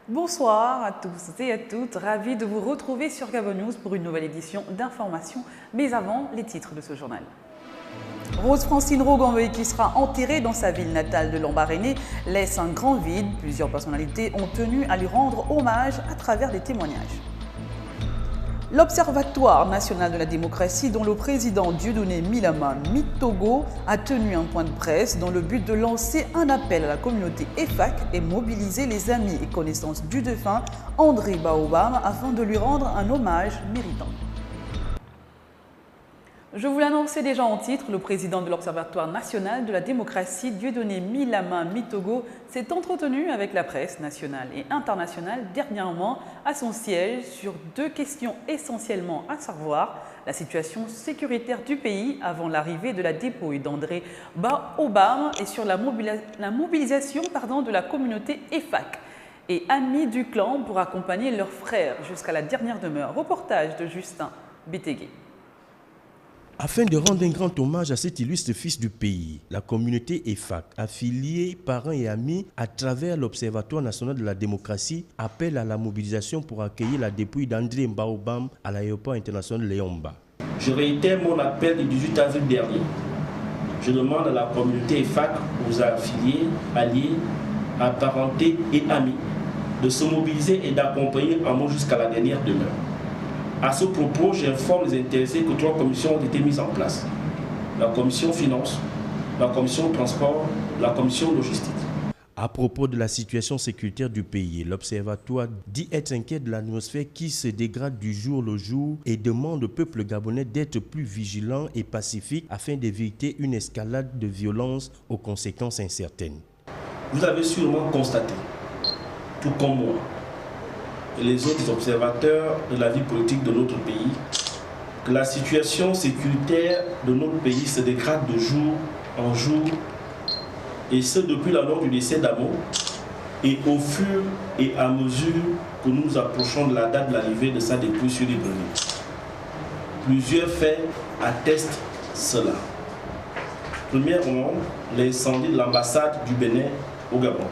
Bonsoir à tous et à toutes, ravi de vous retrouver sur Gabon News pour une nouvelle édition d'information. Mais avant, les titres de ce journal. Rose Francine Rogonveuille, qui sera enterrée dans sa ville natale de Lambaréné, laisse un grand vide. Plusieurs personnalités ont tenu à lui rendre hommage à travers des témoignages. L'Observatoire national de la démocratie, dont le président Dieudonné Milama Mitogo a tenu un point de presse dans le but de lancer un appel à la communauté EFAC et mobiliser les amis et connaissances du défunt André Baobam afin de lui rendre un hommage méritant. Je vous l'annonçais déjà en titre, le président de l'Observatoire national de la démocratie, Dieudonné Milama Mitogo, s'est entretenu avec la presse nationale et internationale dernièrement à son siège sur deux questions essentiellement, à savoir la situation sécuritaire du pays avant l'arrivée de la dépouille d'André Baobam et sur la mobilisation de la communauté EFAC et amis du clan pour accompagner leurs frères jusqu'à la dernière demeure. Reportage de Justin Bétégué. Afin de rendre un grand hommage à cet illustre fils du pays, la communauté EFAC, affiliée, parents et amis à travers l'Observatoire national de la démocratie, appelle à la mobilisation pour accueillir la dépouille d'André Baobam à l'aéroport international de Léomba. Je réitère mon appel du 18 avril dernier. Je demande à la communauté EFAC, aux affiliés, alliés, apparentés et amis de se mobiliser et d'accompagner Amo jusqu'à la dernière demeure. À ce propos, j'informe les intéressés que 3 commissions ont été mises en place. La commission finance, la commission transport, la commission logistique. À propos de la situation sécuritaire du pays, l'Observatoire dit être inquiet de l'atmosphère qui se dégrade du jour au jour et demande au peuple gabonais d'être plus vigilant et pacifique afin d'éviter une escalade de violence aux conséquences incertaines. Vous avez sûrement constaté, tout comme moi, et les autres observateurs de la vie politique de notre pays, que la situation sécuritaire de notre pays se dégrade de jour en jour, et ce depuis la mort du décès d'Amo, et au fur et à mesure que nous nous approchons de la date de l'arrivée de sa dépouille sur Libreville. Plusieurs faits attestent cela. Premièrement, l'incendie de l'ambassade du Bénin au Gabon.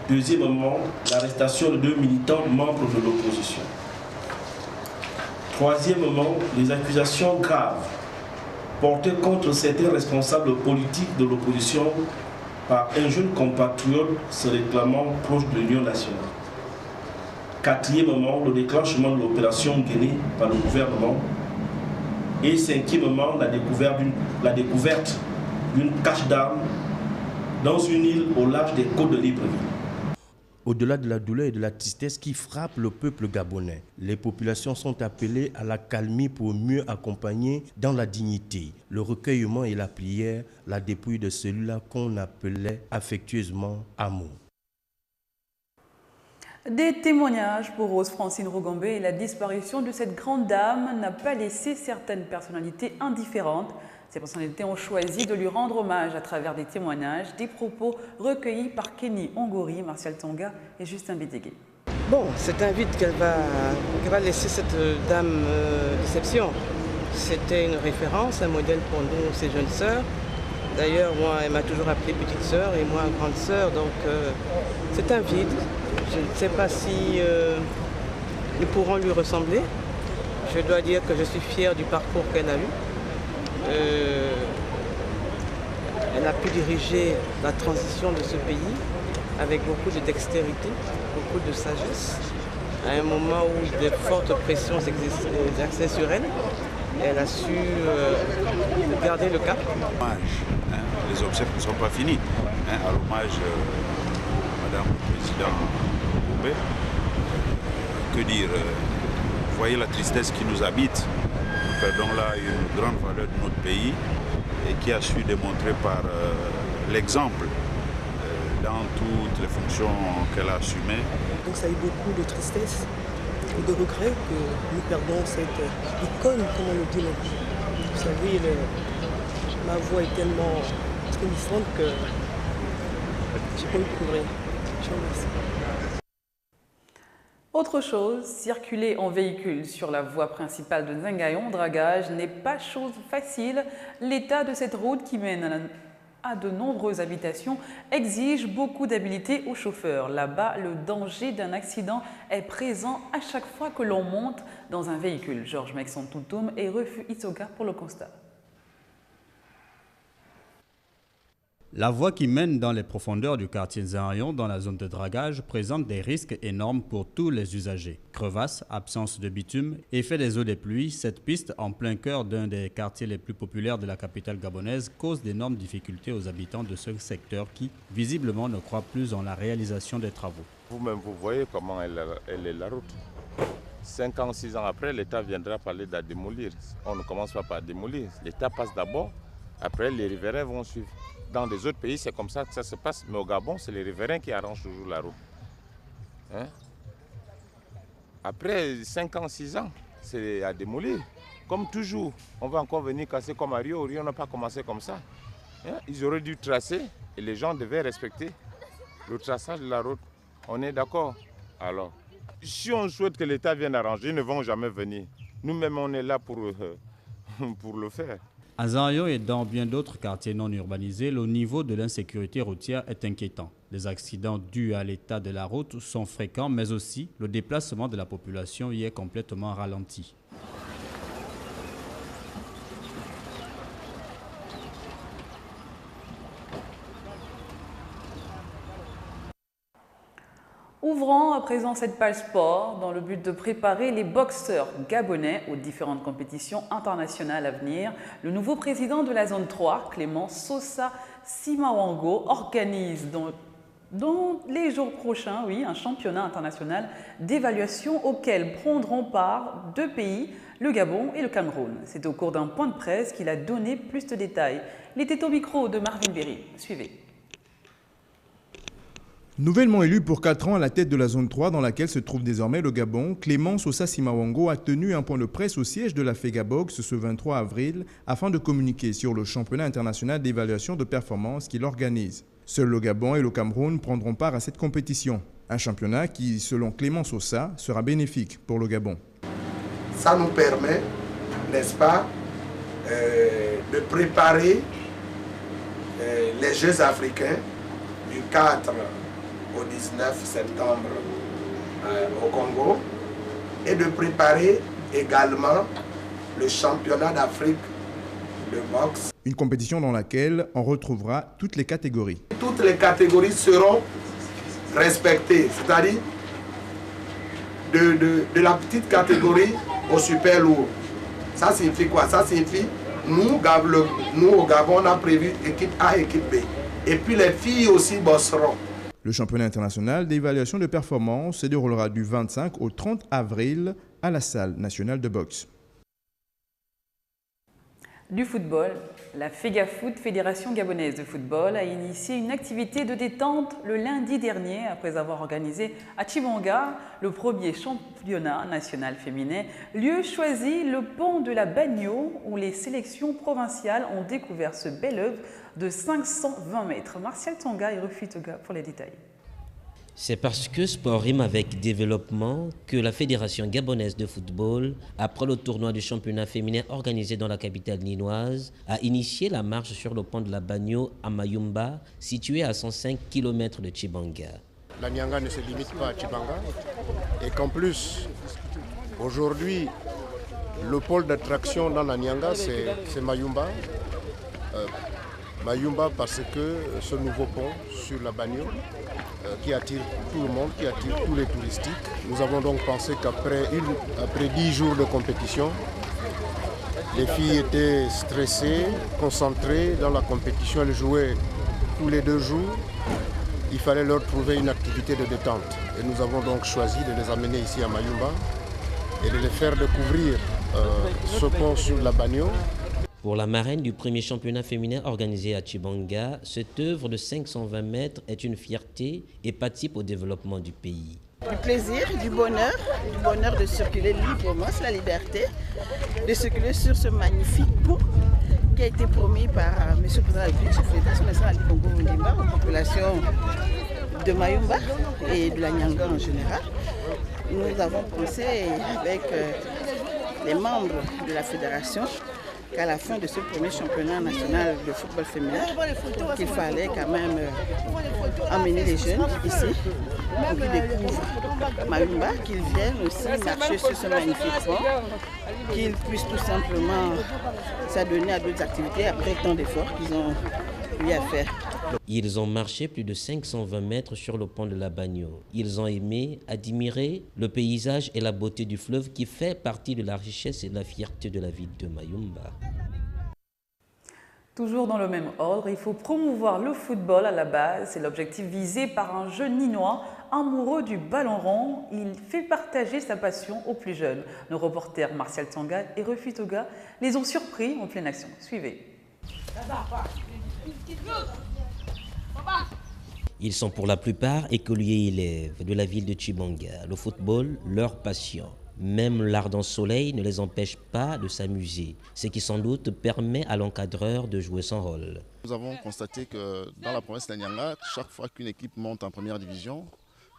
Deuxièmement, l'arrestation de 2 militants membres de l'opposition. Troisièmement, les accusations graves portées contre certains responsables politiques de l'opposition par un jeune compatriote se réclamant proche de l'Union nationale. Quatrièmement, le déclenchement de l'opération Guinée par le gouvernement. Et cinquièmement, la découverte d'une cache d'armes dans une île au large des côtes de Libreville. Au-delà de la douleur et de la tristesse qui frappent le peuple gabonais, les populations sont appelées à la calmie pour mieux accompagner dans la dignité, le recueillement et la prière, la dépouille de celui-là qu'on appelait affectueusement Amo. Des témoignages pour Rose Francine Rogonveuille et la disparition de cette grande dame n'a pas laissé certaines personnalités indifférentes. Ces personnalités ont choisi de lui rendre hommage à travers des témoignages, des propos recueillis par Kenny Ongori, Martial Tonga et Justin Bédégué. Bon, c'est un vide qu'elle va laisser cette dame déception. C'était une référence, un modèle pour nous, ses jeunes sœurs. D'ailleurs, moi, elle m'a toujours appelée petite sœur et moi, grande sœur. Donc, c'est un vide. Je ne sais pas si nous pourrons lui ressembler. Je dois dire que je suis fière du parcours qu'elle a eu. Elle a pu diriger la transition de ce pays avec beaucoup de dextérité, beaucoup de sagesse, à un moment où de fortes pressions s'exerçaient sur elle. Elle a su garder le cap. Les obsèques ne sont pas finis. À l'hommage Madame le Président Boubé. Que dire, voyez la tristesse qui nous habite. Nous perdons là une grande valeur de notre pays et qui a su démontrer par l'exemple dans toutes les fonctions qu'elle a assumées. Donc ça a eu beaucoup de tristesse et de regret que nous perdons cette icône, comme on le dit maintenant. Vous savez, ma voix est tellement frémissante que je peux le couvrir. Je vous remercie. Autre chose, circuler en véhicule sur la voie principale de Nzingayon, dragage, n'est pas chose facile. L'état de cette route qui mène à de nombreuses habitations exige beaucoup d'habileté aux chauffeurs. Là-bas, le danger d'un accident est présent à chaque fois que l'on monte dans un véhicule. Georges Mexon-Toutoum et Refu Itsoga pour le constat. La voie qui mène dans les profondeurs du quartier Zarion dans la zone de dragage présente des risques énormes pour tous les usagers. Crevasses, absence de bitume, effet des eaux des pluies, cette piste en plein cœur d'un des quartiers les plus populaires de la capitale gabonaise cause d'énormes difficultés aux habitants de ce secteur qui, visiblement, ne croient plus en la réalisation des travaux. Vous-même, vous voyez comment elle est la route. 5 ans, 6 ans après, l'État viendra parler de la démolir. On ne commence pas par démolir. L'État passe d'abord, après les riverains vont suivre. Dans les autres pays, c'est comme ça que ça se passe. Mais au Gabon, c'est les riverains qui arrangent toujours la route. Hein? Après 5 ans, 6 ans, c'est à démolir. Comme toujours, on va encore venir casser comme à Rio. Rio n'a pas commencé comme ça. Hein? Ils auraient dû tracer et les gens devaient respecter le traçage de la route. On est d'accord? Alors, si on souhaite que l'État vienne arranger, ils ne vont jamais venir. Nous-mêmes, on est là pour le faire. À Zarion et dans bien d'autres quartiers non urbanisés, le niveau de l'insécurité routière est inquiétant. Les accidents dus à l'état de la route sont fréquents, mais aussi le déplacement de la population y est complètement ralenti. Ouvrons à présent cette page sport dans le but de préparer les boxeurs gabonais aux différentes compétitions internationales à venir. Le nouveau président de la zone 3, Clément Sosa Simawango, organise dans les jours prochains un championnat international d'évaluation auquel prendront part 2 pays, le Gabon et le Cameroun. C'est au cours d'un point de presse qu'il a donné plus de détails. Il était au micro de Marvin Berry. Suivez. Nouvellement élu pour 4 ans à la tête de la zone 3 dans laquelle se trouve désormais le Gabon, Clément Sosa Simawango a tenu un point de presse au siège de la FEGABOX ce 23 avril afin de communiquer sur le championnat international d'évaluation de performance qu'il organise. Seuls le Gabon et le Cameroun prendront part à cette compétition. Un championnat qui, selon Clément Sosa, sera bénéfique pour le Gabon. Ça nous permet, n'est-ce pas, de préparer les Jeux africains du 4 au 19 septembre au Congo et de préparer également le championnat d'Afrique de boxe. Une compétition dans laquelle on retrouvera toutes les catégories. Toutes les catégories seront respectées, c'est-à-dire de la petite catégorie au super lourd. Ça signifie quoi? Ça signifie, nous au Gabon, on a prévu équipe A et équipe B. Et puis les filles aussi bosseront. Le championnat international d'évaluation de performance se déroulera du 25 au 30 avril à la salle nationale de boxe. Du football, la FEGAFOOT, Fédération gabonaise de football, a initié une activité de détente le lundi dernier après avoir organisé à Tchibanga le premier championnat national féminin, lieu choisi le pont de la Bagno où les sélections provinciales ont découvert ce bel œuvre de 520 mètres. Martial Tonga et Refu Itsoga pour les détails. C'est parce que sport rime avec développement que la Fédération gabonaise de football, après le tournoi du championnat féminin organisé dans la capitale ninoise, a initié la marche sur le pont de la Bagno à Mayumba, situé à 105 km de Tchibanga. La Nyanga ne se limite pas à Tchibanga et qu'en plus, aujourd'hui, le pôle d'attraction dans la Nyanga, c'est Mayumba. Mayumba parce que ce nouveau pont sur la Bagno qui attire tout le monde, qui attire tous les touristiques. Nous avons donc pensé qu'après 10 jours de compétition, les filles étaient stressées, concentrées dans la compétition, elles jouaient tous les 2 jours. Il fallait leur trouver une activité de détente. Et nous avons donc choisi de les amener ici à Mayumba et de les faire découvrir ce pont sur la Bagno. Pour la marraine du premier championnat féminin organisé à Tchibanga, cette œuvre de 520 mètres est une fierté et participe au développement du pays. Du plaisir, du bonheur de circuler librement, c'est la liberté, de circuler sur ce magnifique pont qui a été promis par M. le Président de la République, chef de l'État national du Congo-Ndimba, aux populations de Mayumba et de la Nyanga en général. Nous avons pensé avec les membres de la fédération qu'à la fin de ce premier championnat national de football féminin, qu'il fallait quand même amener les jeunes ici pour qu'ils découvrent Mayumba, qu'ils viennent aussi marcher sur ce magnifique pont, qu'ils puissent tout simplement s'adonner à d'autres activités après tant d'efforts qu'ils ont eu à faire. Ils ont marché plus de 520 mètres sur le pont de la Bagno. Ils ont aimé, admiré le paysage et la beauté du fleuve qui fait partie de la richesse et de la fierté de la ville de Mayumba. Toujours dans le même ordre, il faut promouvoir le football à la base. C'est l'objectif visé par un jeune Ninois amoureux du ballon rond. Il fait partager sa passion aux plus jeunes. Nos reporters Martial Tsanga et Refi Toga les ont surpris en pleine action. Suivez. Ils sont pour la plupart écoliers élèves de la ville de Tchibanga. Le football, leur passion. Même l'ardent soleil ne les empêche pas de s'amuser, ce qui sans doute permet à l'encadreur de jouer son rôle. Nous avons constaté que dans la province d'Anyanga, chaque fois qu'une équipe monte en première division,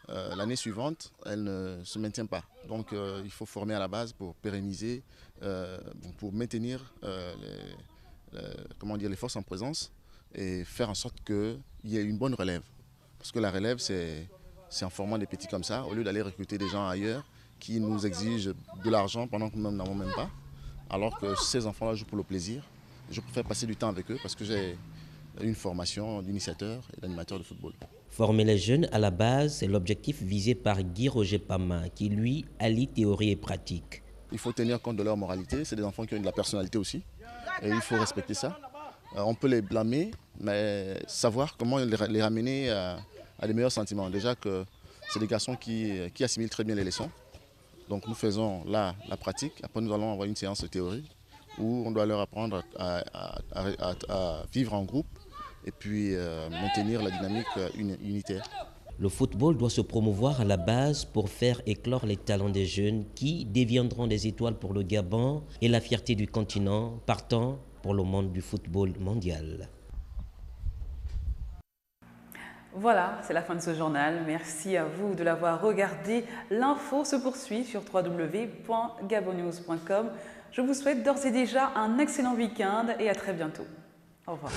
l'année suivante, elle ne se maintient pas. Donc il faut former à la base pour pérenniser, pour maintenir les forces en présence et faire en sorte qu'il y ait une bonne relève. Parce que la relève, c'est en formant des petits comme ça, au lieu d'aller recruter des gens ailleurs qui nous exigent de l'argent pendant que nous n'avons même pas. Alors que ces enfants-là jouent pour le plaisir. Je préfère passer du temps avec eux parce que j'ai une formation d'initiateur et d'animateur de football. Former les jeunes à la base, c'est l'objectif visé par Guy Roger Pama, qui lui allie théorie et pratique. Il faut tenir compte de leur moralité, c'est des enfants qui ont de la personnalité aussi. Et il faut respecter ça. On peut les blâmer, mais savoir comment les ramener à des meilleurs sentiments. Déjà que c'est des garçons qui assimilent très bien les leçons. Donc nous faisons là la pratique, après nous allons avoir une séance de théorie où on doit leur apprendre à vivre en groupe et puis maintenir la dynamique unitaire. Le football doit se promouvoir à la base pour faire éclore les talents des jeunes qui deviendront des étoiles pour le Gabon et la fierté du continent, partant pour le monde du football mondial. Voilà, c'est la fin de ce journal. Merci à vous de l'avoir regardé. L'info se poursuit sur www.gabonnews.com. Je vous souhaite d'ores et déjà un excellent week-end et à très bientôt. Au revoir.